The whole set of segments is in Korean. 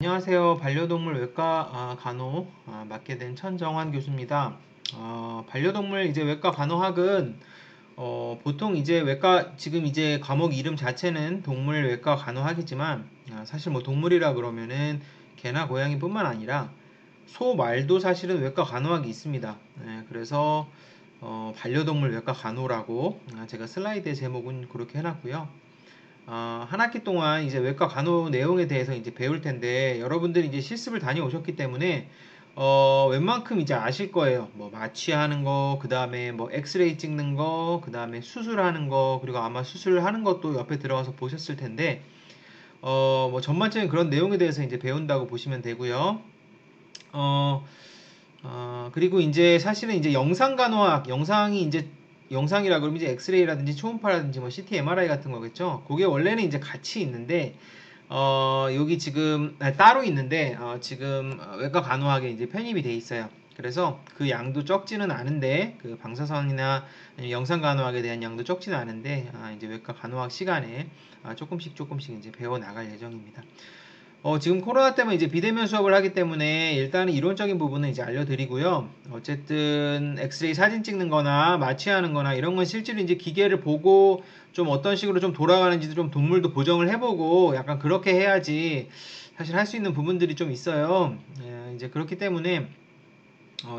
안녕하세요. 반려동물 외과 간호 맡게 된 천정환 교수입니다. 반려동물 이제 외과 간호학은 보통 이제 외과 지금 이제 과목 이름 자체는 동물 외과 간호학이지만 사실 뭐 동물이라 그러면은 개나 고양이뿐만 아니라 소, 말도 사실은 외과 간호학이 있습니다. 네, 그래서 반려동물 외과 간호라고 제가 슬라이드의 제목은 그렇게 해놨고요. 한 학기 동안 이제 외과 간호 내용에 대해서 이제 배울 텐데 여러분들이 이제 실습을 다녀오셨기 때문에 웬만큼 이제 아실 거예요. 뭐 마취하는 거, 그 다음에 뭐 엑스레이 찍는 거, 그 다음에 수술하는 거, 그리고 아마 수술하는 것도 옆에 들어가서 보셨을 텐데 뭐 전반적인 그런 내용에 대해서 이제 배운다고 보시면 되고요. 어, 그리고 이제 사실은 이제 영상 간호학, 영상이 이제 영상이라 그러면 이제 엑스레이라든지 초음파라든지 뭐 CT, MRI 같은 거겠죠. 그게 원래는 이제 같이 있는데 여기 지금 따로 있는데 지금 외과 간호학에 이제 편입이 돼 있어요. 그래서 그 양도 적지는 않은데 그 방사선이나 아니면 영상 간호학에 대한 양도 적지는 않은데 이제 외과 간호학 시간에 조금씩 이제 배워 나갈 예정입니다. 지금 코로나 때문에 이제 비대면 수업을 하기 때문에 일단은 이론적인 부분은 이제 알려드리고요. 어쨌든 엑스레이 사진 찍는 거나 마취하는 거나 이런 건 실제로 이제 기계를 보고 좀 어떤 식으로 좀 돌아가는지도 좀 동물도 보정을 해보고 약간 그렇게 해야지 사실 할 수 있는 부분들이 좀 있어요. 이제 그렇기 때문에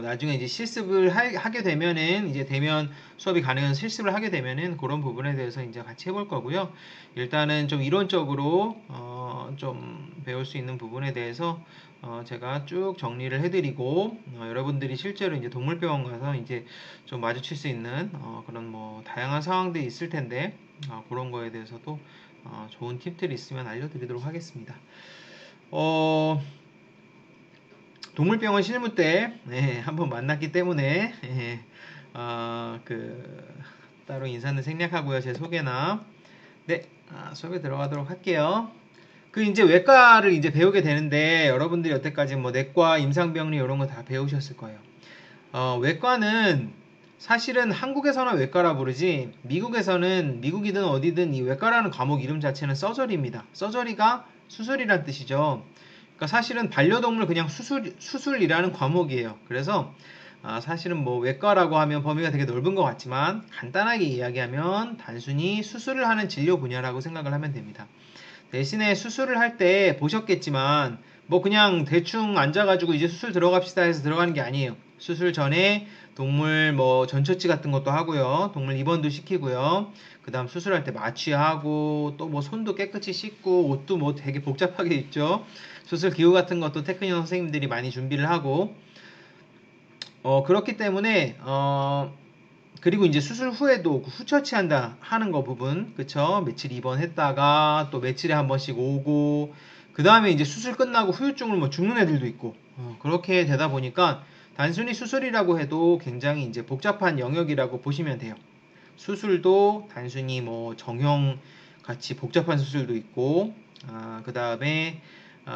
나중에 이제 실습을 하게 되면은 이제 대면 수업이 가능한 실습을 하게 되면은 그런 부분에 대해서 이제 같이 해볼 거고요. 일단은 좀 이론적으로 좀 배울 수 있는 부분에 대해서 제가 쭉 정리를 해드리고 여러분들이 실제로 이제 동물병원 가서 이제 좀 마주칠 수 있는 그런 뭐 다양한 상황들이 있을 텐데 그런 거에 대해서도 좋은 팁들이 있으면 알려드리도록 하겠습니다. 동물병원 실무 때 한번 만났기 때문에 따로 인사는 생략하고요. 제 소개나 수업에 들어가도록 할게요. 그 이제 외과를 이제 배우게 되는데 여러분들이 여태까지 뭐 내과, 임상병리 이런 거 다 배우셨을 거예요. 외과는 사실은 한국에서는 외과라 부르지 미국에서는 미국이든 어디든 이 외과라는 과목 이름 자체는 서저리입니다. 서저리가 수술이란 뜻이죠. 그러니까 사실은 반려동물 그냥 수술이라는 과목이에요. 그래서 사실은 뭐 외과라고 하면 범위가 되게 넓은 것 같지만 간단하게 이야기하면 단순히 수술을 하는 진료 분야라고 생각을 하면 됩니다. 대신에 수술을 할 때 보셨겠지만 뭐 그냥 대충 앉아가지고 이제 수술 들어갑시다 해서 들어가는 게 아니에요. 수술 전에 동물 뭐 전처치 같은 것도 하고요. 동물 입원도 시키고요. 그 다음 수술할 때 마취하고 또 뭐 손도 깨끗이 씻고 옷도 뭐 되게 복잡하게 입죠. 수술 기구 같은 것도 테크니션 선생님들이 많이 준비를 하고 그렇기 때문에 그리고 이제 수술 후에도 그 후처치한다 하는 거 부분, 그쵸? 며칠 입원했다가 또 며칠에 한 번씩 오고, 그 다음에 이제 수술 끝나고 후유증을 뭐 죽는 애들도 있고, 그렇게 되다 보니까 단순히 수술이라고 해도 굉장히 이제 복잡한 영역이라고 보시면 돼요. 수술도 단순히 뭐 정형 같이 복잡한 수술도 있고, 그 다음에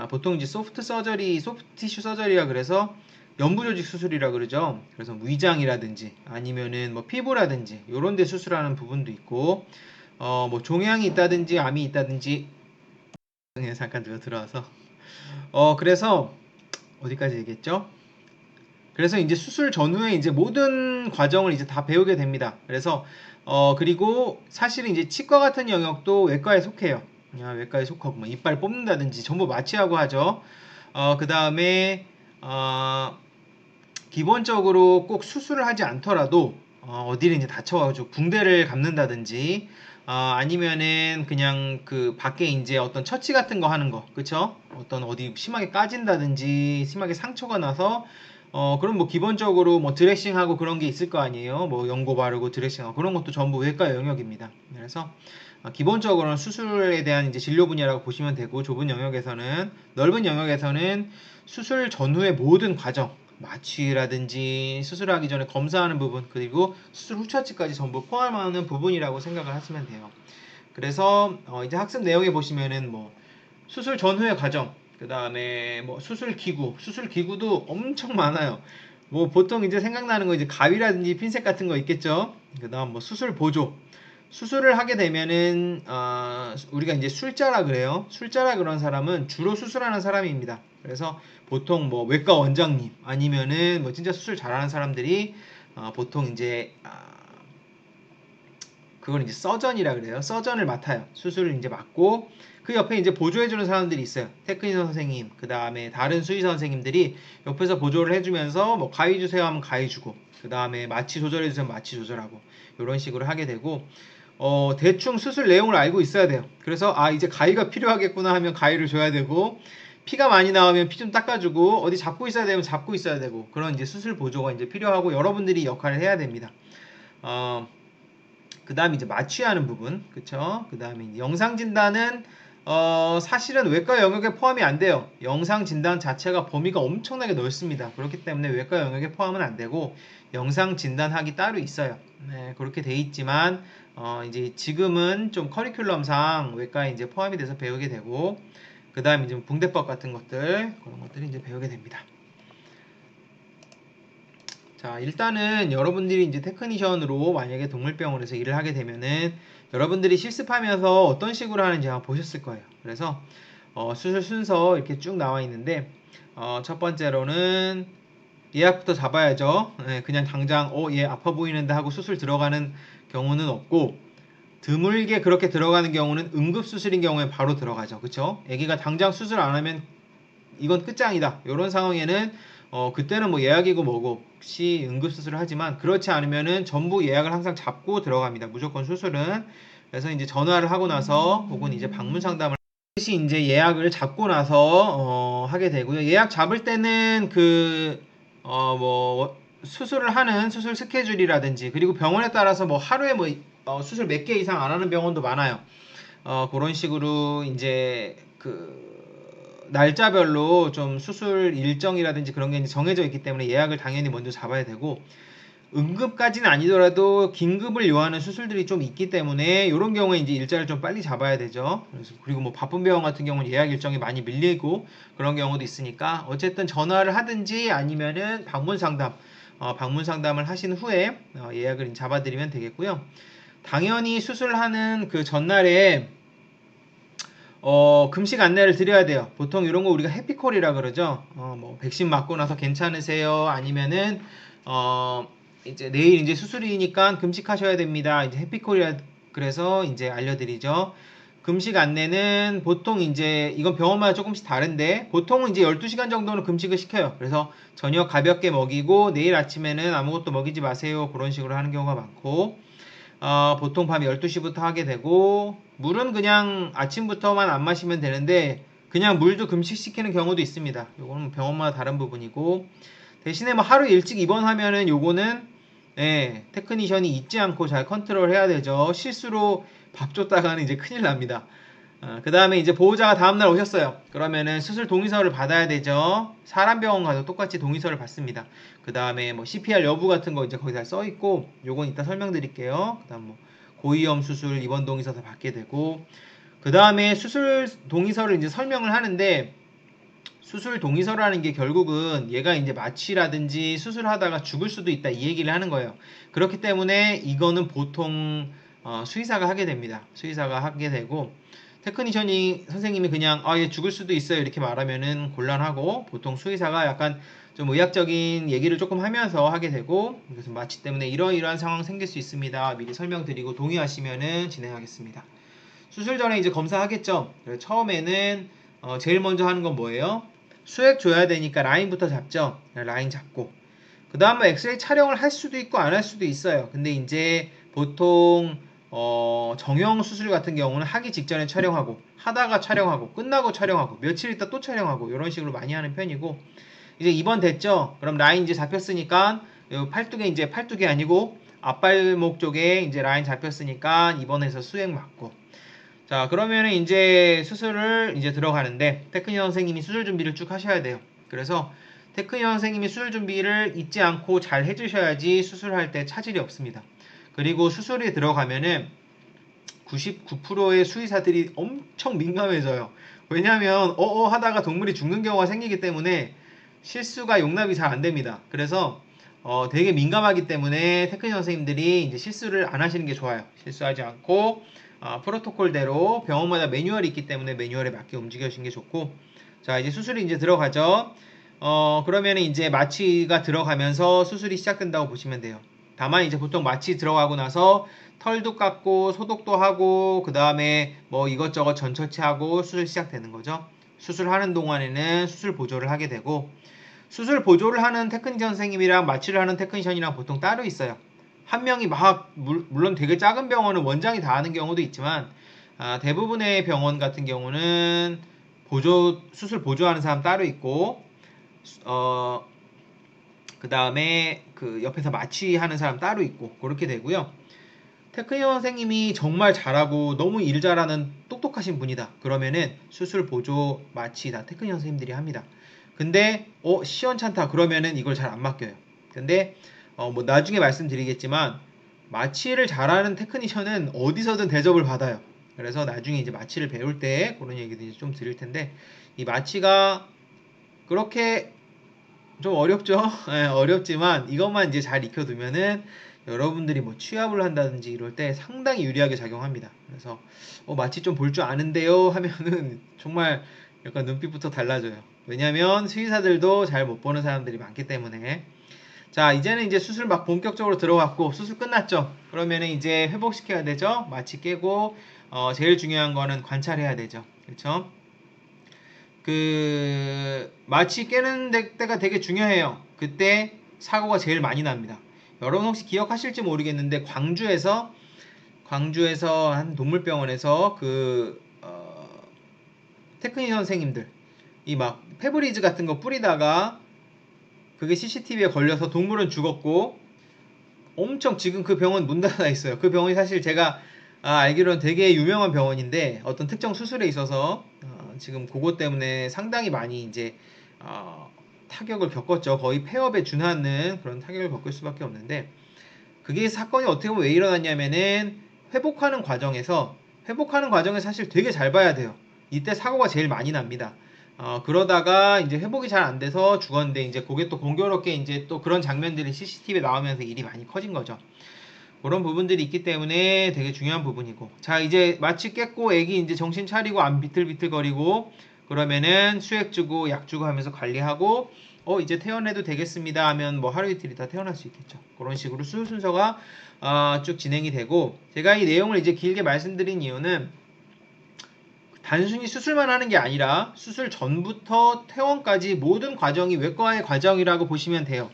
보통 이제 소프트 서저리, 소프트 티슈 서저리라 그래서 연부 조직 수술이라 그러죠. 그래서 위장이라든지 아니면은 뭐 피부라든지 요런 데 수술하는 부분도 있고, 뭐 종양이 있다든지 암이 있다든지 잠깐 들어와서 그래서 어디까지 얘기했죠? 그래서 이제 수술 전후에 이제 모든 과정을 이제 다 배우게 됩니다. 그래서 그리고 사실은 이제 치과 같은 영역도 외과에 속해요. 외과에 속하고 뭐 이빨 뽑는다든지 전부 마취하고 하죠. 그 다음에 기본적으로 꼭 수술을 하지 않더라도 어디를 이제 다쳐가지고 붕대를 감는다든지 아니면은 그냥 그 밖에 이제 어떤 처치 같은 거 하는 거, 그쵸? 어떤 어디 심하게 까진다든지 심하게 상처가 나서 그럼 뭐 기본적으로 뭐 드레싱하고 그런 게 있을 거 아니에요? 뭐 연고 바르고 드레싱하고 그런 것도 전부 외과 영역입니다. 그래서 기본적으로는 수술에 대한 이제 진료 분야라고 보시면 되고 좁은 영역에서는 넓은 영역에서는 수술 전후의 모든 과정 마취라든지 수술하기 전에 검사하는 부분 그리고 수술 후 처치까지 전부 포함하는 부분이라고 생각을 하시면 돼요. 그래서 이제 학습 내용에 보시면은 뭐 수술 전후의 과정 그 다음에 뭐 수술 기구도 엄청 많아요. 뭐 보통 이제 생각나는 거 이제 가위라든지 핀셋 같은 거 있겠죠. 그 다음 뭐 수술 보조 수술을 하게 되면은 우리가 이제 술자라 그래요. 술자라 그런 사람은 주로 수술하는 사람입니다. 그래서 보통 뭐 외과 원장님 아니면은 뭐 진짜 수술 잘하는 사람들이 보통 이제 그걸 이제 서전이라 그래요. 서전을 맡아요. 수술을 이제 맡고 그 옆에 이제 보조해주는 사람들이 있어요. 테크니션 선생님, 그 다음에 다른 수의사 선생님들이 옆에서 보조를 해주면서 뭐 가위 주세요 하면 가위 주고, 그 다음에 마취 조절해주세요 하면 마취 조절하고, 이런 식으로 하게 되고, 대충 수술 내용을 알고 있어야 돼요. 그래서 이제 가위가 필요하겠구나 하면 가위를 줘야 되고, 피가 많이 나오면 피 좀 닦아주고, 어디 잡고 있어야 되면 잡고 있어야 되고, 그런 이제 수술 보조가 이제 필요하고 여러분들이 역할을 해야 됩니다. 그 다음에 이제 마취하는 부분, 그쵸? 그 다음에 영상 진단은 사실은 외과 영역에 포함이 안 돼요. 영상 진단 자체가 범위가 엄청나게 넓습니다. 그렇기 때문에 외과 영역에 포함은 안 되고 영상 진단학이 따로 있어요. 네, 그렇게 돼 있지만 이제 지금은 좀 커리큘럼상 외과에 이제 포함이 돼서 배우게 되고 그 다음에 이제 붕대법 같은 것들 그런 것들이 이제 배우게 됩니다. 자, 일단은 여러분들이 이제 테크니션으로 만약에 동물병원에서 일을 하게 되면은 여러분들이 실습하면서 어떤 식으로 하는지 아마 보셨을 거예요. 그래서 수술 순서 이렇게 쭉 나와 있는데 첫 번째로는 예약부터 잡아야죠. 네, 그냥 당장 얘 아파 보이는데 하고 수술 들어가는 경우는 없고 드물게 그렇게 들어가는 경우는 응급수술인 경우에 바로 들어가죠. 그쵸? 아기가 당장 수술 안 하면 이건 끝장이다. 이런 상황에는 그때는 뭐 예약이고 뭐고 혹시 응급수술을 하지만 그렇지 않으면은 전부 예약을 항상 잡고 들어갑니다. 무조건 수술은. 그래서 이제 전화를 하고 나서 혹은 이제 방문 상담을 반드시 이제 예약을 잡고 나서 하게 되고요. 예약 잡을 때는 뭐 수술을 하는 수술 스케줄이라든지 그리고 병원에 따라서 뭐 하루에 뭐 수술 몇 개 이상 안 하는 병원도 많아요. 그런 식으로 이제 날짜별로 좀 수술 일정이라든지 그런 게 이제 정해져 있기 때문에 예약을 당연히 먼저 잡아야 되고 응급까지는 아니더라도 긴급을 요하는 수술들이 좀 있기 때문에 이런 경우에 이제 일자를 좀 빨리 잡아야 되죠. 그리고 뭐 바쁜 병원 같은 경우는 예약 일정이 많이 밀리고 그런 경우도 있으니까 어쨌든 전화를 하든지 아니면은 방문 상담을 하신 후에 예약을 잡아드리면 되겠고요. 당연히 수술하는 그 전날에 금식 안내를 드려야 돼요. 보통 이런 거 우리가 해피콜이라 그러죠. 뭐 백신 맞고 나서 괜찮으세요? 아니면은 이제 내일 이제 수술이니까 금식하셔야 됩니다. 이제 해피콜이라 그래서 이제 알려드리죠. 금식 안내는 보통 이제 이건 병원마다 조금씩 다른데 보통은 이제 12시간 정도는 금식을 시켜요. 그래서 저녁 가볍게 먹이고 내일 아침에는 아무것도 먹이지 마세요. 그런 식으로 하는 경우가 많고 보통 밤 12시부터 하게 되고 물은 그냥 아침부터만 안 마시면 되는데 그냥 물도 금식시키는 경우도 있습니다. 요거는 병원마다 다른 부분이고 대신에 뭐 하루 일찍 입원하면은 요거는 테크니션이 잊지 않고 잘 컨트롤 해야 되죠. 실수로 밥 줬다가는 이제 큰일 납니다. 그 다음에 이제 보호자가 다음날 오셨어요. 그러면은 수술 동의서를 받아야 되죠. 사람 병원 가서 똑같이 동의서를 받습니다. 그 다음에 뭐 CPR 여부 같은 거 이제 거기 다 써 있고, 요건 이따 설명드릴게요. 그 다음 뭐 고위험 수술 입원 동의서도 받게 되고, 그 다음에 수술 동의서를 이제 설명을 하는데, 수술 동의서라는 게 결국은 얘가 이제 마취라든지 수술하다가 죽을 수도 있다 이 얘기를 하는 거예요. 그렇기 때문에 이거는 보통 수의사가 하게 됩니다. 수의사가 하게 되고 테크니션이 선생님이 그냥 얘 죽을 수도 있어요 이렇게 말하면은 곤란하고 보통 수의사가 약간 좀 의학적인 얘기를 조금 하면서 하게 되고 그래서 마취 때문에 이러이러한 상황 생길 수 있습니다. 미리 설명드리고 동의하시면은 진행하겠습니다. 수술 전에 이제 검사하겠죠. 처음에는 제일 먼저 하는 건 뭐예요? 수액 줘야 되니까 라인부터 잡죠. 라인 잡고 그 다음에 엑스레이 촬영을 할 수도 있고 안 할 수도 있어요. 근데 이제 보통 정형 수술 같은 경우는 하기 직전에 촬영하고 하다가 촬영하고 끝나고 촬영하고 며칠 있다 또 촬영하고 이런 식으로 많이 하는 편이고 이제 입원 됐죠. 그럼 라인 이제 잡혔으니까 팔뚝에 이제 팔뚝이 아니고 앞발목 쪽에 이제 라인 잡혔으니까 입원해서 수액 맞고 자, 그러면은 이제 수술을 이제 들어가는데 테크니션 선생님이 수술 준비를 쭉 하셔야 돼요. 그래서 테크니션 선생님이 수술 준비를 잊지 않고 잘 해주셔야지 수술할 때 차질이 없습니다. 그리고 수술에 들어가면은 99%의 수의사들이 엄청 민감해져요. 왜냐하면 하다가 동물이 죽는 경우가 생기기 때문에 실수가 용납이 잘 안 됩니다. 그래서 되게 민감하기 때문에 테크니션 선생님들이 이제 실수를 안 하시는 게 좋아요. 실수하지 않고 프로토콜대로 병원마다 매뉴얼이 있기 때문에 매뉴얼에 맞게 움직여주시는 게 좋고. 자, 이제 수술이 이제 들어가죠. 그러면 이제 마취가 들어가면서 수술이 시작된다고 보시면 돼요. 다만 이제 보통 마취 들어가고 나서 털도 깎고 소독도 하고 그 다음에 뭐 이것저것 전처치하고 수술 시작되는 거죠. 수술하는 동안에는 수술 보조를 하게 되고, 수술 보조를 하는 테크니션 선생님이랑 마취를 하는 테크니션이랑 보통 따로 있어요. 한 명이 막 물론 되게 작은 병원은 원장이 다 하는 경우도 있지만 대부분의 병원 같은 경우는 수술 보조하는 사람 따로 있고, 어, 그 다음에 그 옆에서 마취하는 사람 따로 있고 그렇게 되고요. 테크니션 선생님이 정말 잘하고 너무 일 잘하는 똑똑하신 분이다 그러면은 수술 보조 마취 다 테크니션 선생님들이 합니다. 근데 시원찮다 그러면은 이걸 잘 안 맡겨요. 근데 뭐 나중에 말씀드리겠지만 마취를 잘하는 테크니션은 어디서든 대접을 받아요. 그래서 나중에 이제 마취를 배울 때 그런 얘기도 이제 좀 드릴 텐데, 이 마취가 그렇게 좀 어렵죠. 예, 어렵지만 이것만 이제 잘 익혀두면은 여러분들이 뭐 취합을 한다든지 이럴 때 상당히 유리하게 작용합니다. 그래서 마치 좀 볼 줄 아는데요 하면은 정말 약간 눈빛부터 달라져요. 왜냐면 수의사들도 잘 못 보는 사람들이 많기 때문에. 자, 이제는 이제 수술 막 본격적으로 들어갔고 수술 끝났죠. 그러면은 이제 회복시켜야 되죠. 마취 깨고 제일 중요한 거는 관찰해야 되죠. 그렇죠? 그 마취 깨는 때가 되게 중요해요. 그때 사고가 제일 많이 납니다. 여러분 혹시 기억하실지 모르겠는데 광주에서 한 동물병원에서 테크니션 선생님들 이 막 페브리즈 같은 거 뿌리다가 그게 CCTV에 걸려서 동물은 죽었고, 엄청 지금 그 병원 문 닫아 있어요. 그 병원이 사실 제가 알기로는 되게 유명한 병원인데 어떤 특정 수술에 있어서 지금 그것 때문에 상당히 많이 이제 타격을 겪었죠. 거의 폐업에 준하는 그런 타격을 겪을 수밖에 없는데, 그게 사건이 어떻게 보면 왜 일어났냐면은 회복하는 과정에 사실 되게 잘 봐야 돼요. 이때 사고가 제일 많이 납니다. 그러다가 이제 회복이 잘 안 돼서 죽었는데, 이제 그게 또 공교롭게 이제 또 그런 장면들이 CCTV에 나오면서 일이 많이 커진 거죠. 그런 부분들이 있기 때문에 되게 중요한 부분이고. 자, 이제 마취 깼고 애기 이제 정신 차리고 안 비틀비틀거리고 그러면은 수액 주고 약 주고 하면서 관리하고, 이제 퇴원해도 되겠습니다 하면 뭐 하루 이틀 있다 퇴원할 수 있겠죠. 그런 식으로 수술 순서가 쭉 진행이 되고, 제가 이 내용을 이제 길게 말씀드린 이유는 단순히 수술만 하는 게 아니라 수술 전부터 퇴원까지 모든 과정이 외과의 과정이라고 보시면 돼요.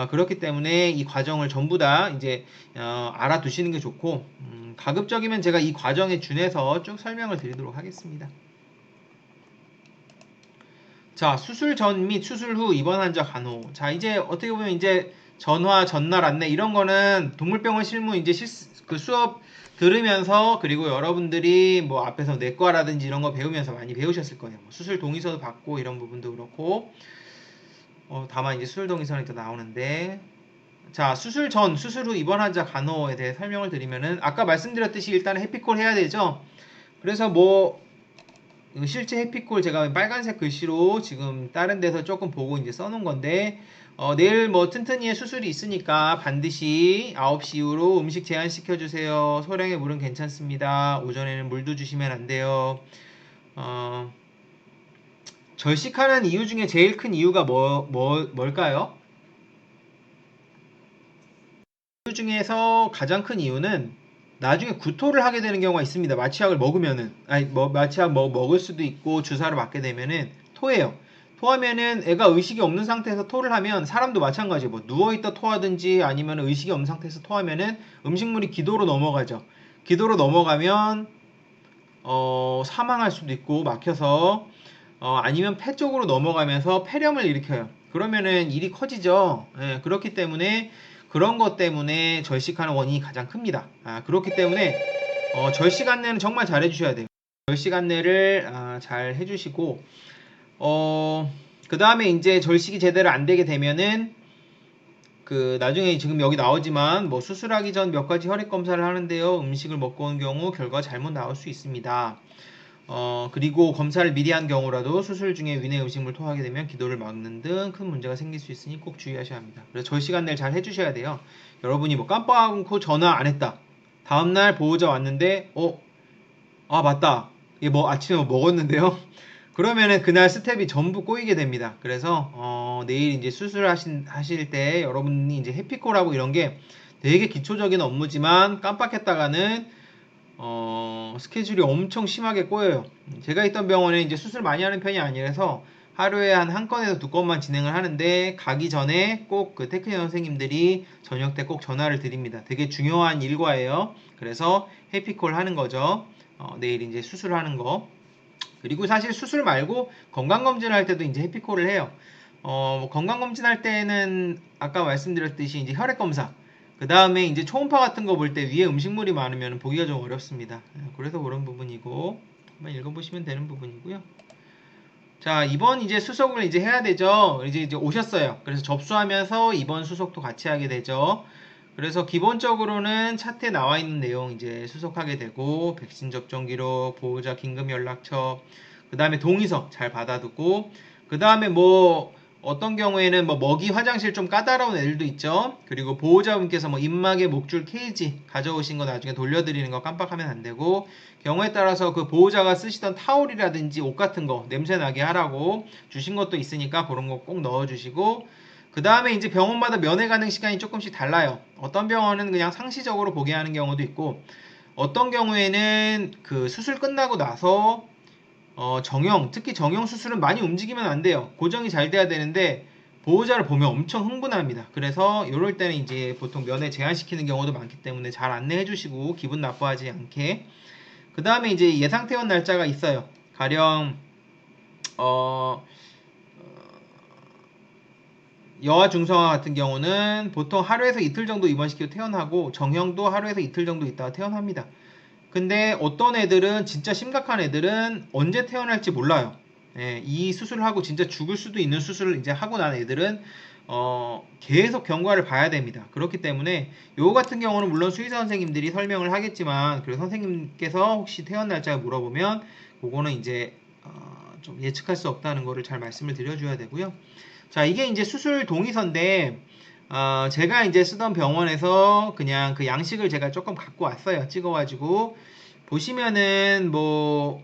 그렇기 때문에 이 과정을 전부 다 이제 알아두시는 게 좋고, 가급적이면 제가 이 과정에 준해서 쭉 설명을 드리도록 하겠습니다. 자, 수술 전 및 수술 후 입원 환자 간호. 자, 이제 어떻게 보면 이제 전화, 전날 안내 이런 거는 동물병원 실무 이제 그 수업 들으면서, 그리고 여러분들이 뭐 앞에서 내과라든지 이런 거 배우면서 많이 배우셨을 거예요. 뭐 수술 동의서도 받고 이런 부분도 그렇고, 다만 이제 수술 동의서는 또 나오는데, 자, 수술 전, 수술 후 입원 환자 간호에 대해 설명을 드리면은 아까 말씀드렸듯이 일단 해피콜 해야 되죠. 그래서 뭐 실제 해피콜 제가 빨간색 글씨로 지금 다른 데서 조금 보고 이제 써놓은 건데, 내일 뭐 튼튼이의 수술이 있으니까 반드시 9시 이후로 음식 제한시켜주세요. 소량의 물은 괜찮습니다. 오전에는 물도 주시면 안 돼요. 어, 절식하는 이유 중에 제일 큰 이유가 뭘까요? 이유 중에서 가장 큰 이유는 나중에 구토를 하게 되는 경우가 있습니다. 마취약을 먹으면은, 아니 뭐 마취약 먹을 수도 있고 주사를 맞게 되면은 토해요. 토하면은 애가 의식이 없는 상태에서 토를 하면 사람도 마찬가지예요. 뭐 누워있다 토하든지 아니면 의식이 없는 상태에서 토하면은 음식물이 기도로 넘어가죠. 기도로 넘어가면 사망할 수도 있고 막혀서, 아니면 폐 쪽으로 넘어가면서 폐렴을 일으켜요. 그러면은 일이 커지죠. 예, 그렇기 때문에 그런 것 때문에 절식하는 원인이 가장 큽니다. 그렇기 때문에 절식 안내는 정말 잘 해주셔야 돼요. 절식 안내를 잘 해주시고, 그 다음에 이제 절식이 제대로 안 되게 되면은 나중에 지금 여기 나오지만 뭐 수술하기 전 몇 가지 혈액 검사를 하는데요. 음식을 먹고 온 경우 결과가 잘못 나올 수 있습니다. 그리고 검사를 미리 한 경우라도 수술 중에 위내 음식물 토하게 되면 기도를 막는 등 큰 문제가 생길 수 있으니 꼭 주의하셔야 합니다. 그래서 저 시간 내를 잘 해주셔야 돼요. 여러분이 뭐 깜빡하고 전화 안 했다. 다음날 보호자 왔는데, 아, 맞다. 이게 뭐 아침에 뭐 먹었는데요. 그러면은 그날 스텝이 전부 꼬이게 됩니다. 그래서 내일 이제 하실 때 여러분이 이제 해피콜하고 이런 게 되게 기초적인 업무지만 깜빡했다가는 스케줄이 엄청 심하게 꼬여요. 제가 있던 병원에 이제 수술 많이 하는 편이 아니라서 하루에 한 건에서 두 건만 진행을 하는데 가기 전에 꼭 그 테크니션 선생님들이 저녁 때 꼭 전화를 드립니다. 되게 중요한 일과예요. 그래서 해피콜 하는 거죠. 내일 이제 수술하는 거. 그리고 사실 수술 말고 건강검진을 할 때도 이제 해피콜을 해요. 뭐 건강검진 할 때는 아까 말씀드렸듯이 이제 혈액검사, 그 다음에 이제 초음파 같은 거 볼 때 위에 음식물이 많으면 보기가 좀 어렵습니다. 그래서 그런 부분이고, 한번 읽어보시면 되는 부분이고요. 자, 이번 이제 수속을 이제 해야 되죠. 이제 오셨어요. 그래서 접수하면서 이번 수속도 같이 하게 되죠. 그래서 기본적으로는 차트에 나와 있는 내용 이제 수속하게 되고, 백신 접종 기록, 보호자 긴급 연락처, 그 다음에 동의서 잘 받아두고, 그 다음에 뭐 어떤 경우에는 뭐 먹이 화장실 좀 까다로운 애들도 있죠. 그리고 보호자분께서 뭐 입마개 목줄 케이지 가져오신 거 나중에 돌려드리는 거 깜빡하면 안 되고, 경우에 따라서 그 보호자가 쓰시던 타올이라든지 옷 같은 거 냄새 나게 하라고 주신 것도 있으니까 그런 거 꼭 넣어주시고, 그 다음에 이제 병원마다 면회 가능 시간이 조금씩 달라요. 어떤 병원은 그냥 상시적으로 보게 하는 경우도 있고, 어떤 경우에는 그 수술 끝나고 나서 특히 정형 수술은 많이 움직이면 안 돼요. 고정이 잘 돼야 되는데 보호자를 보면 엄청 흥분합니다. 그래서 이럴 때는 이제 보통 면회 제한시키는 경우도 많기 때문에 잘 안내해 주시고 기분 나빠하지 않게. 그 다음에 이제 예상 퇴원 날짜가 있어요. 가령 어, 여아 중성화 같은 경우는 보통 하루에서 이틀 정도 입원시키고 퇴원하고, 정형도 하루에서 이틀 정도 있다가 퇴원합니다. 근데 어떤 애들은 진짜 심각한 애들은 언제 태어날지 몰라요. 예, 이 수술을 하고 진짜 죽을 수도 있는 수술을 이제 하고 난 애들은 계속 경과를 봐야 됩니다. 그렇기 때문에 요거 같은 경우는 물론 수의사 선생님들이 설명을 하겠지만, 그리고 선생님께서 혹시 퇴원 날짜를 물어보면 그거는 이제 좀 예측할 수 없다는 거를 잘 말씀을 드려줘야 되고요. 자, 이게 이제 수술 동의서인데 제가 이제 쓰던 병원에서 그냥 그 양식을 제가 조금 갖고 왔어요. 찍어가지고 보시면은 뭐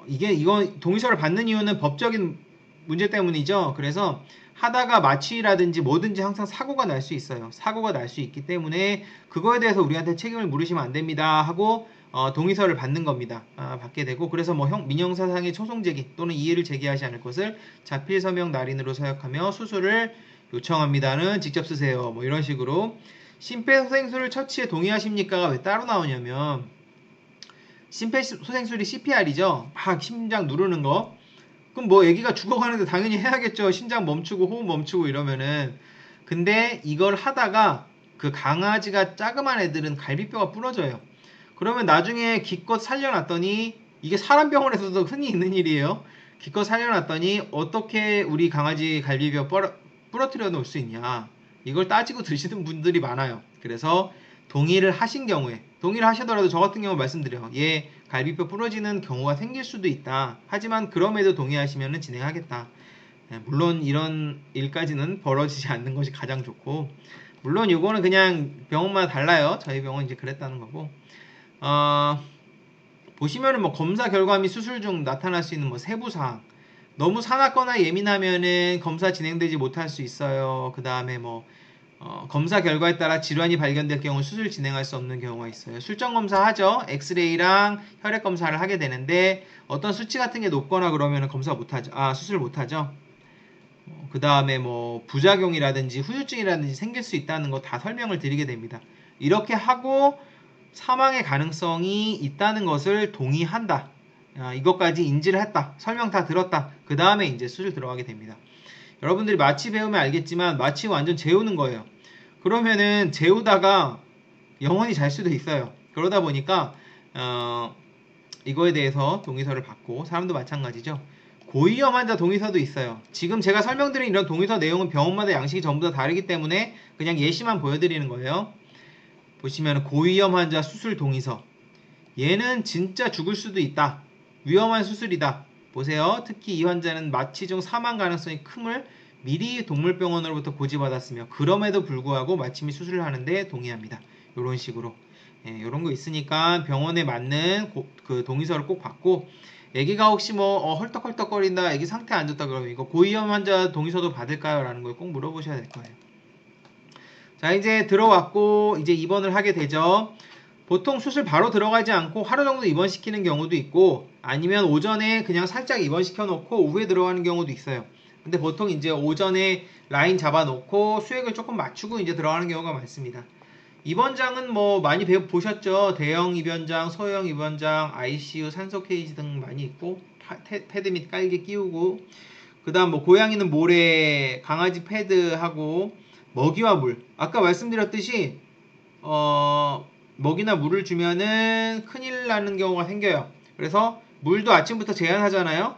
이거 동의서를 받는 이유는 법적인 문제 때문이죠. 그래서 하다가 마취라든지 뭐든지 항상 사고가 날 수 있어요. 사고가 날 수 있기 때문에 그거에 대해서 우리한테 책임을 물으시면 안 됩니다 하고 동의서를 받는 겁니다. 받게 되고, 그래서 뭐 민형사상의 소송 제기 또는 이의를 제기하지 않을 것을 자필 서명 날인으로 서약하며 수술을 요청합니다는 직접 쓰세요. 뭐 이런 식으로. 심폐소생술 처치에 동의하십니까가 왜 따로 나오냐면, 심폐소생술이 CPR이죠. 막 심장 누르는 거. 그럼 뭐 애기가 죽어가는데 당연히 해야겠죠. 심장 멈추고 호흡 멈추고 이러면은. 근데 이걸 하다가 그 강아지가 자그만 애들은 갈비뼈가 부러져요. 그러면 나중에 기껏 살려놨더니, 이게 사람 병원에서도 흔히 있는 일이에요. 기껏 살려놨더니 어떻게 우리 강아지 갈비뼈 부러뜨려 놓을 수 있냐. 이걸 따지고 드시는 분들이 많아요. 그래서 동의를 하시더라도 저 같은 경우 말씀드려요. 얘 갈비뼈 부러지는 경우가 생길 수도 있다. 하지만 그럼에도 동의하시면 진행하겠다. 물론 이런 일까지는 벌어지지 않는 것이 가장 좋고, 물론 이거는 그냥 병원마다 달라요. 저희 병원 이제 그랬다는 거고. 보시면은 뭐 검사 결과 및 수술 중 나타날 수 있는 뭐 세부사항, 너무 사납거나 예민하면은 검사 진행되지 못할 수 있어요. 그 다음에 뭐 검사 결과에 따라 질환이 발견될 경우 수술 진행할 수 없는 경우가 있어요. 술정 검사 하죠. 엑스레이랑 혈액 검사를 하게 되는데 어떤 수치 같은 게 높거나 그러면 검사 못하죠. 수술 못하죠. 그 다음에 뭐 부작용이라든지 후유증이라든지 생길 수 있다는 거 다 설명을 드리게 됩니다. 이렇게 하고 사망의 가능성이 있다는 것을 동의한다. 이것까지 인지를 했다. 설명 다 들었다. 그 다음에 이제 수술 들어가게 됩니다. 여러분들이 마취 배우면 알겠지만 마취 완전 재우는 거예요. 그러면은 재우다가 영원히 잘 수도 있어요. 그러다 보니까 이거에 대해서 동의서를 받고, 사람도 마찬가지죠. 고위험 환자 동의서도 있어요. 지금 제가 설명드린 이런 동의서 내용은 병원마다 양식이 전부 다 다르기 때문에 그냥 예시만 보여드리는 거예요. 보시면 고위험 환자 수술 동의서. 얘는 진짜 죽을 수도 있다. 위험한 수술이다. 보세요. 특히 이 환자는 마취 중 사망 가능성이 큼을 미리 동물병원으로부터 고지받았으며 그럼에도 불구하고 마취 및 수술을 하는데 동의합니다. 이런 식으로 이런 거 있으니까 병원에 맞는 그 동의서를 꼭 받고 애기가 혹시 뭐 헐떡헐떡거린다 애기 상태 안 좋다 그러면 이거 고위험 환자 동의서도 받을까요? 라는 걸 꼭 물어보셔야 될 거예요. 자 이제 들어왔고 이제 입원을 하게 되죠. 보통 수술 바로 들어가지 않고 하루 정도 입원시키는 경우도 있고 아니면 오전에 그냥 살짝 입원시켜 놓고 오후에 들어가는 경우도 있어요. 근데 보통 이제 오전에 라인 잡아 놓고 수액을 조금 맞추고 이제 들어가는 경우가 많습니다. 입원장은 뭐 많이 보셨죠? 대형 입원장, 소형 입원장, ICU, 산소 케이지 등 많이 있고 패드 및 깔개 끼우고 그 다음 뭐 고양이는 모래, 강아지 패드하고 먹이와 물 아까 말씀드렸듯이 먹이나 물을 주면은 큰일 나는 경우가 생겨요. 그래서 물도 아침부터 제한하잖아요.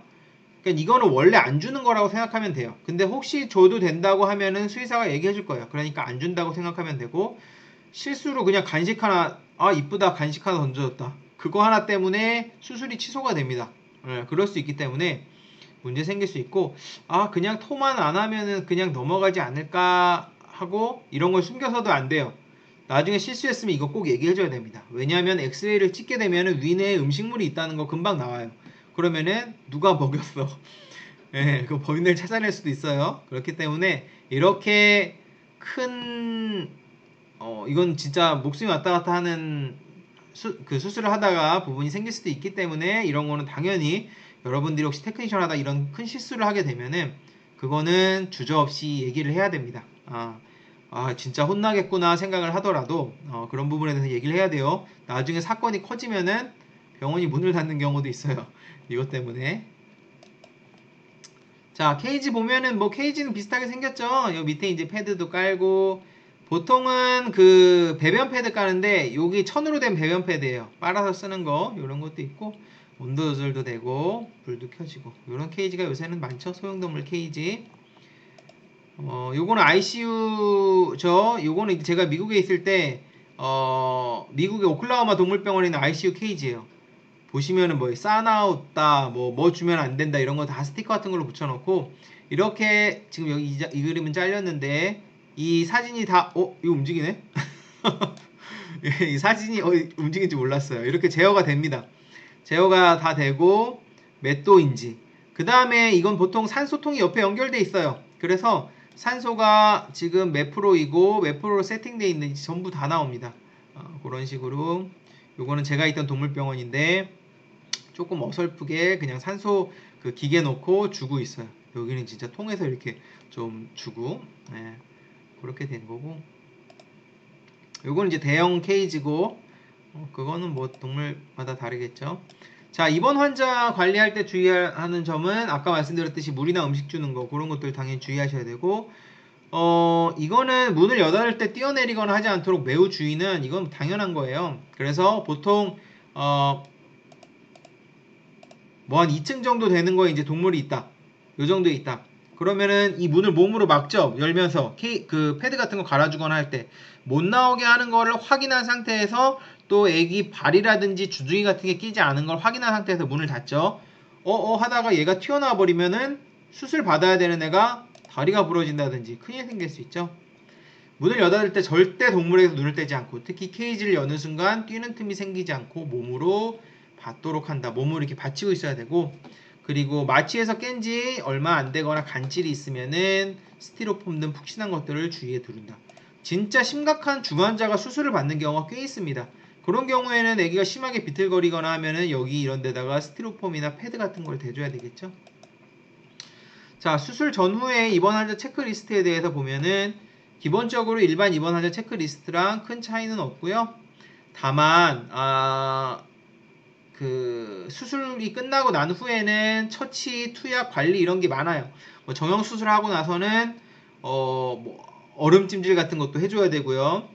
그러니까 이거는 원래 안 주는 거라고 생각하면 돼요. 근데 혹시 줘도 된다고 하면은 수의사가 얘기해 줄 거예요. 그러니까 안 준다고 생각하면 되고 실수로 그냥 간식 하나 이쁘다 간식 하나 던져줬다. 그거 하나 때문에 수술이 취소가 됩니다. 그럴 수 있기 때문에 문제 생길 수 있고 그냥 토만 안 하면은 그냥 넘어가지 않을까 하고 이런 걸 숨겨서도 안 돼요. 나중에 실수했으면 이거 꼭 얘기해줘야 됩니다. 왜냐하면 엑스레이를 찍게 되면 위내에 음식물이 있다는 거 금방 나와요. 그러면은 누가 먹였어? 그 범인을 찾아낼 수도 있어요. 그렇기 때문에 이렇게 큰 이건 진짜 목숨이 왔다 갔다 하는 그 수술을 하다가 부분이 생길 수도 있기 때문에 이런 거는 당연히 여러분들이 혹시 테크니션 하다 이런 큰 실수를 하게 되면은 그거는 주저없이 얘기를 해야 됩니다. 진짜 혼나겠구나 생각을 하더라도 그런 부분에 대해서 얘기를 해야 돼요. 나중에 사건이 커지면은 병원이 문을 닫는 경우도 있어요. 이것 때문에. 자, 케이지 보면은 뭐 케이지는 비슷하게 생겼죠. 요 밑에 이제 패드도 깔고 보통은 그 배변 패드 까는데 여기 천으로 된 배변 패드예요. 빨아서 쓰는 거 이런 것도 있고 온도 조절도 되고 불도 켜지고 이런 케이지가 요새는 많죠. 소형동물 케이지. 요거는 ICU죠. 요거는 제가 미국에 있을 때 미국의 오클라호마 동물병원에 있는 ICU 케이지예요. 보시면은 뭐 싸나웃다 뭐 주면 안 된다 이런 거 다 스티커 같은 걸로 붙여놓고 이렇게 지금 여기 이 그림은 잘렸는데 이 사진이 다 이거 움직이네. 이 사진이 움직인지 몰랐어요. 이렇게 제어가 됩니다. 제어가 다 되고 몇 도인지 그 다음에 이건 보통 산소통이 옆에 연결돼 있어요. 그래서 산소가 지금 몇 프로이고 몇 프로로 세팅되어 있는지 전부 다 나옵니다. 그런 식으로 요거는 제가 있던 동물병원인데 조금 어설프게 그냥 산소 그 기계 놓고 주고 있어요. 여기는 진짜 통해서 이렇게 좀 주고 그렇게 된 거고 요거는 이제 대형 케이지고 그거는 뭐 동물마다 다르겠죠. 자, 입원 환자 관리할 때 주의하는 점은 아까 말씀드렸듯이 물이나 음식 주는 거 그런 것들 당연히 주의하셔야 되고 이거는 문을 여닫을 때 뛰어내리거나 하지 않도록 매우 주의는 이건 당연한 거예요. 그래서 보통 뭐 한 2층 정도 되는 거에 이제 동물이 있다. 요 정도에 있다. 그러면은 이 문을 몸으로 막죠. 열면서 그 패드 같은 거 갈아주거나 할 때 못 나오게 하는 거를 확인한 상태에서 또 애기 발이라든지 주둥이 같은 게 끼지 않은 걸 확인한 상태에서 문을 닫죠. 하다가 얘가 튀어나와 버리면은 수술 받아야 되는 애가 다리가 부러진다든지 큰일 생길 수 있죠. 문을 여닫을 때 절대 동물에게서 눈을 떼지 않고 특히 케이지를 여는 순간 뛰는 틈이 생기지 않고 몸으로 받도록 한다. 몸으로 이렇게 받치고 있어야 되고 그리고 마취해서 깬 지 얼마 안 되거나 간질이 있으면은 스티로폼 등 푹신한 것들을 주의에 두른다. 진짜 심각한 중환자가 수술을 받는 경우가 꽤 있습니다. 그런 경우에는 아기가 심하게 비틀거리거나 하면은 여기 이런 데다가 스티로폼이나 패드 같은 걸 대줘야 되겠죠. 자, 수술 전후에 입원 환자 체크리스트에 대해서 보면은 기본적으로 일반 입원 환자 체크리스트랑 큰 차이는 없고요. 다만 그 수술이 끝나고 난 후에는 처치, 투약, 관리 이런 게 많아요. 뭐 정형 수술하고 나서는 뭐 얼음찜질 같은 것도 해줘야 되고요.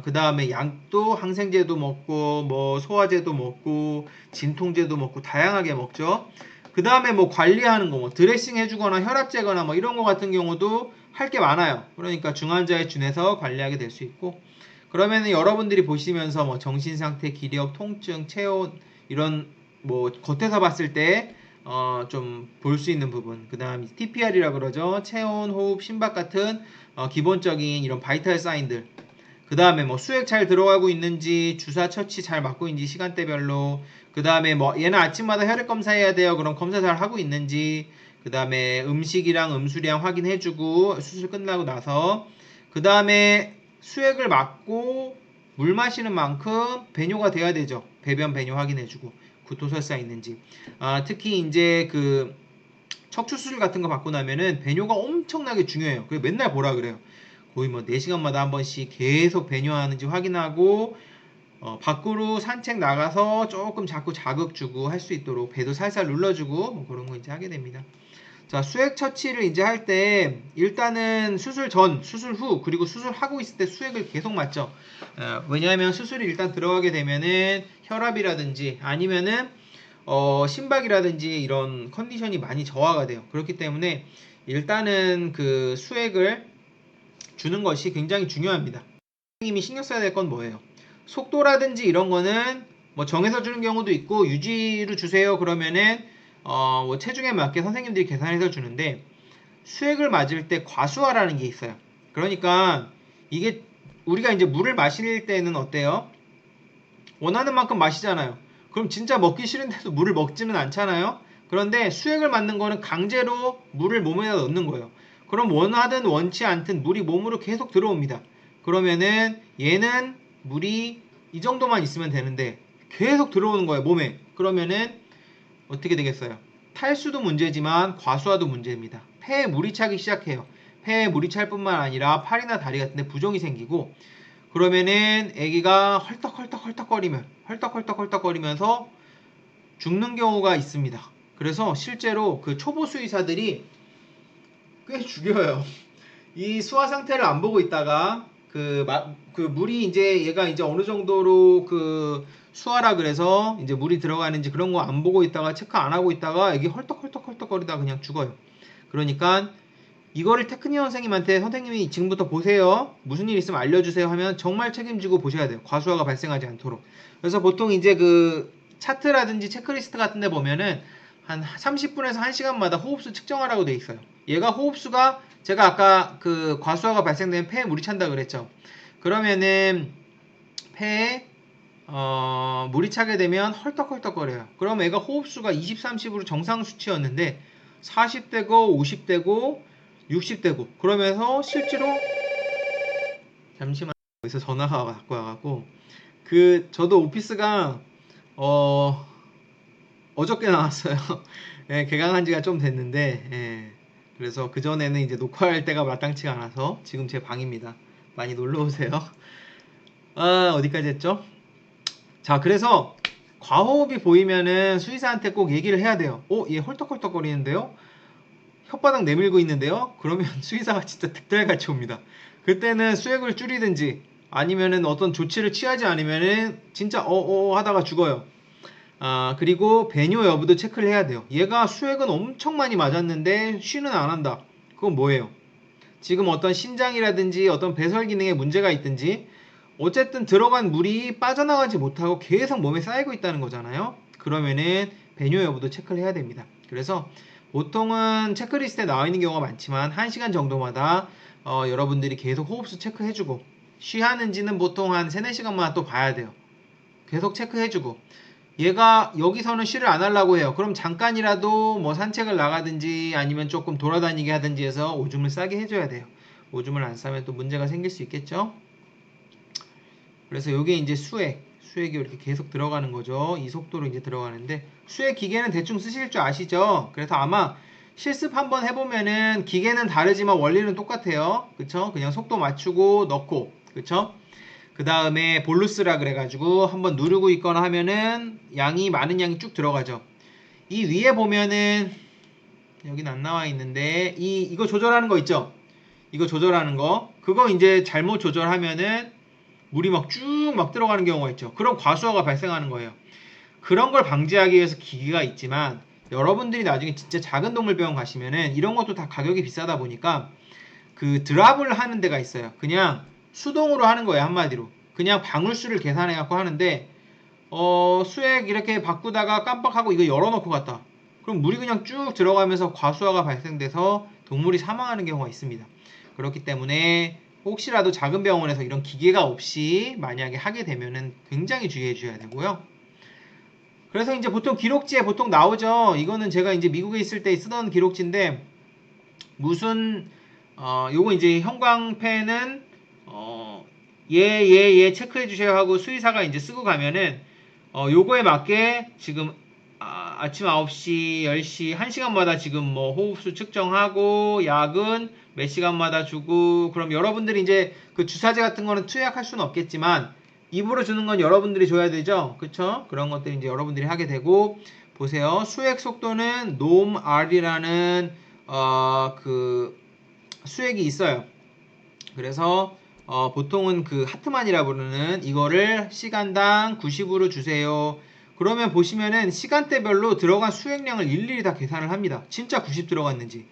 그 다음에 약도 항생제도 먹고 뭐 소화제도 먹고 진통제도 먹고 다양하게 먹죠. 그 다음에 뭐 관리하는 거, 뭐 드레싱 해주거나 혈압 재거나 뭐 이런 거 같은 경우도 할 게 많아요. 그러니까 중환자에 준해서 관리하게 될 수 있고 그러면은 여러분들이 보시면서 뭐 정신상태, 기력, 통증, 체온 이런 뭐 겉에서 봤을 때 좀 볼 수 있는 부분, 그 다음 TPR이라 그러죠. 체온, 호흡, 심박 같은 기본적인 이런 바이탈 사인들, 그 다음에 뭐 수액 잘 들어가고 있는지, 주사 처치 잘 맞고 있는지 시간대별로, 그 다음에 뭐 얘는 아침마다 혈액 검사해야 돼요. 그럼 검사 잘 하고 있는지, 그 다음에 음식이랑 음수량 확인해주고 수술 끝나고 나서, 그 다음에 수액을 맞고 물 마시는 만큼 배뇨가 돼야 되죠. 배변 배뇨 확인해주고 구토설사 있는지. 특히 이제 그 척추 수술 같은 거 받고 나면은 배뇨가 엄청나게 중요해요. 그래서 맨날 보라 그래요. 거의 뭐 4시간마다 한 번씩 계속 배뇨하는지 확인하고 밖으로 산책 나가서 조금 자꾸 자극 주고 할 수 있도록 배도 살살 눌러주고 뭐 그런 거 이제 하게 됩니다. 자, 수액 처치를 이제 할 때 일단은 수술 전, 수술 후, 그리고 수술하고 있을 때 수액을 계속 맞죠. 왜냐하면 수술이 일단 들어가게 되면은 혈압이라든지 아니면은 심박이라든지 이런 컨디션이 많이 저하가 돼요. 그렇기 때문에 일단은 그 수액을 주는 것이 굉장히 중요합니다. 선생님이 신경 써야 될 건 뭐예요? 속도라든지 이런 거는 뭐 정해서 주는 경우도 있고 유지로 주세요 그러면은 뭐 체중에 맞게 선생님들이 계산해서 주는데, 수액을 맞을 때 과수화라는 게 있어요. 그러니까 이게 우리가 이제 물을 마실 때는 어때요? 원하는 만큼 마시잖아요. 그럼 진짜 먹기 싫은데도 물을 먹지는 않잖아요. 그런데 수액을 맞는 거는 강제로 물을 몸에다 넣는 거예요. 그럼 원하든 원치 않든 물이 몸으로 계속 들어옵니다. 그러면은 얘는 물이 이 정도만 있으면 되는데 계속 들어오는 거예요, 몸에. 그러면은 어떻게 되겠어요? 탈수도 문제지만 과수화도 문제입니다. 폐에 물이 차기 시작해요. 폐에 물이 찰 뿐만 아니라 팔이나 다리 같은 데 부종이 생기고, 그러면은 아기가 헐떡헐떡거리면서 죽는 경우가 있습니다. 그래서 실제로 그 초보 수의사들이 꽤 죽여요. 이 수화 상태를 안 보고 있다가 그 물이 이제 얘가 이제 어느 정도로 그 수화라 그래서 이제 물이 들어가는지 그런 거 안 보고 있다가 체크 안 하고 있다가 애기 헐떡거리다 그냥 죽어요. 그러니까 이거를 테크니어 선생님한테 선생님이 지금부터 보세요. 무슨 일 있으면 알려주세요 하면 정말 책임지고 보셔야 돼요. 과수화가 발생하지 않도록. 그래서 보통 이제 그 차트라든지 체크리스트 같은 데 보면은 한 30분에서 1시간마다 호흡수 측정하라고 돼 있어요. 얘가 호흡수가 제가 아까 그 과수화가 발생되면 폐에 물이 찬다 그랬죠. 그러면은 폐에 물이 차게 되면 헐떡헐떡거려요. 그럼 애가 호흡수가 20, 30으로 정상 수치였는데 40대고 50대고 60대고 그러면서 실제로 잠시만 여기서 전화가 갖고 와갖고 저도 오피스가 어저께 나왔어요. 예, 개강한 지가 좀 됐는데 예, 그래서 그전에는 이제 녹화할 때가 마땅치가 않아서 지금 제 방입니다. 많이 놀러 오세요. 어디까지 했죠? 자, 그래서 과호흡이 보이면은 수의사한테 꼭 얘기를 해야 돼요. 얘 헐떡헐떡거리는데요? 혓바닥 내밀고 있는데요? 그러면 수의사가 진짜 득달같이 옵니다. 그때는 수액을 줄이든지 아니면은 어떤 조치를 취하지 않으면은 진짜 하다가 죽어요. 그리고 배뇨 여부도 체크를 해야 돼요. 얘가 수액은 엄청 많이 맞았는데 쉬는 안 한다. 그건 뭐예요? 지금 어떤 신장이라든지 어떤 배설 기능에 문제가 있든지 어쨌든 들어간 물이 빠져나가지 못하고 계속 몸에 쌓이고 있다는 거잖아요. 그러면은 배뇨 여부도 체크를 해야 됩니다. 그래서 보통은 체크리스트에 나와 있는 경우가 많지만 1시간 정도마다 여러분들이 계속 호흡수 체크해주고 쉬하는지는 보통 한 3, 4시간만 또 봐야 돼요. 계속 체크해주고 얘가 여기서는 쉬를 안 하려고 해요. 그럼 잠깐이라도 뭐 산책을 나가든지 아니면 조금 돌아다니게 하든지 해서 오줌을 싸게 해줘야 돼요. 오줌을 안 싸면 또 문제가 생길 수 있겠죠. 그래서 이게 이제 수액이 이렇게 계속 들어가는 거죠. 이 속도로 이제 들어가는데 수액 기계는 대충 쓰실 줄 아시죠? 그래서 아마 실습 한번 해보면은 기계는 다르지만 원리는 똑같아요. 그쵸? 그냥 속도 맞추고 넣고 그쵸? 그 다음에 볼루스라 그래가지고 한번 누르고 있거나 하면은 많은 양이 쭉 들어가죠. 이 위에 보면은 여긴 안 나와 있는데 이거 조절하는 거 있죠? 이거 조절하는 거 그거 이제 잘못 조절하면은 물이 막 쭉 막 들어가는 경우가 있죠. 그럼 과수화가 발생하는 거예요. 그런 걸 방지하기 위해서 기기가 있지만 여러분들이 나중에 진짜 작은 동물병원 가시면은 이런 것도 다 가격이 비싸다 보니까 그 드랍을 하는 데가 있어요. 그냥 수동으로 하는 거예요. 한마디로 그냥 방울수를 계산해 갖고 하는데 수액 이렇게 바꾸다가 깜빡하고 이거 열어놓고 갔다. 그럼 물이 그냥 쭉 들어가면서 과수화가 발생돼서 동물이 사망하는 경우가 있습니다. 그렇기 때문에 혹시라도 작은 병원에서 이런 기계가 없이 만약에 하게 되면은 굉장히 주의해 주셔야 되고요. 그래서 이제 보통 기록지에 보통 나오죠. 이거는 제가 이제 미국에 있을 때 쓰던 기록지인데 무슨 요거 이제 형광펜은 얘 체크해 주세요 하고 수의사가 이제 쓰고 가면은 요거에 맞게 지금 아침 9시, 10시, 1시간마다 지금 뭐 호흡수 측정하고 약은 몇 시간마다 주고 그럼 여러분들이 이제 그 주사제 같은 거는 투약할 수는 없겠지만 입으로 주는 건 여러분들이 줘야 되죠. 그쵸? 그런 것들 이제 여러분들이 하게 되고 보세요. 수액 속도는 놈R이라는 그 수액이 있어요. 그래서 보통은 그 하트만이라 부르는 이거를 시간당 90으로 주세요. 그러면 보시면은 시간대별로 들어간 수액량을 일일이 다 계산을 합니다. 진짜 90 들어갔는지.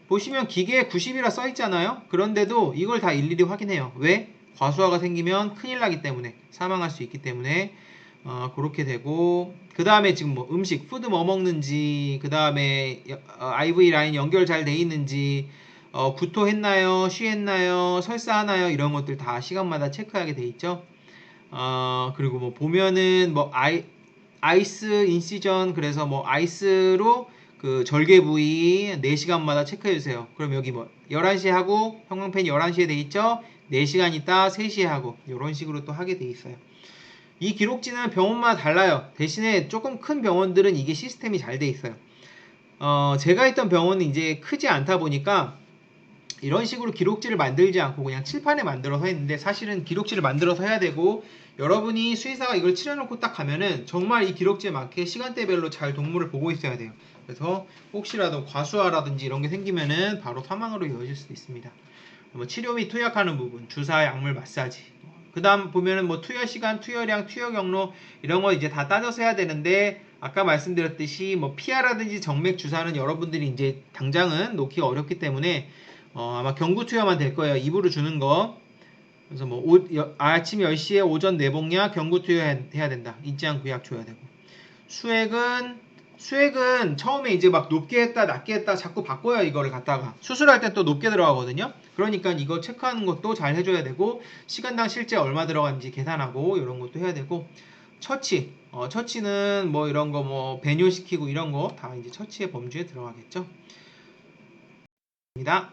보시면 기계에 90이라 써 있잖아요. 그런데도 이걸 다 일일이 확인해요. 왜? 과수화가 생기면 큰일 나기 때문에 사망할 수 있기 때문에 그렇게 되고 그 다음에 지금 뭐 음식 푸드 뭐 먹는지 그 다음에 IV 라인 연결 잘 돼 있는지 구토했나요? 쉬했나요? 설사하나요? 이런 것들 다 시간마다 체크하게 돼 있죠. 그리고 뭐 보면은 뭐 아이스 인시전 그래서 뭐 아이스로 그 절개 부위 4시간마다 체크해 주세요. 그럼 여기 뭐 11시에 하고 형광펜이 11시에 돼 있죠? 4시간 있다 3시에 하고 이런 식으로 또 하게 돼 있어요. 이 기록지는 병원마다 달라요. 대신에 조금 큰 병원들은 이게 시스템이 잘 돼 있어요. 제가 있던 병원은 이제 크지 않다 보니까 이런 식으로 기록지를 만들지 않고 그냥 칠판에 만들어서 했는데 사실은 기록지를 만들어서 해야 되고 여러분이 수의사가 이걸 칠해놓고 딱 가면은 정말 이 기록지에 맞게 시간대별로 잘 동물을 보고 있어야 돼요. 그래서 혹시라도 과수화라든지 이런 게 생기면은 바로 사망으로 이어질 수도 있습니다. 뭐 치료 및 투약하는 부분, 주사, 약물, 마사지. 그 다음 보면은 뭐 투여 시간, 투여량, 투여 경로 이런 거 이제 다 따져서 해야 되는데 아까 말씀드렸듯이 뭐 피하라든지 정맥 주사는 여러분들이 이제 당장은 놓기가 어렵기 때문에 아마 경구 투여만 될 거예요. 입으로 주는 거. 그래서 뭐 아침 10시에 오전 내복약 경구 투여해야 된다. 인지한 구약 줘야 되고. 수액은 처음에 이제 막 높게 했다 낮게 했다 자꾸 바꿔요. 이거를 갖다가 수술할 때 또 높게 들어가거든요. 그러니까 이거 체크하는 것도 잘 해줘야 되고 시간당 실제 얼마 들어간지 계산하고 이런 것도 해야 되고 처치는 뭐 이런 거 뭐 배뇨시키고 이런 거 다 이제 처치의 범주에 들어가겠죠. 입니다.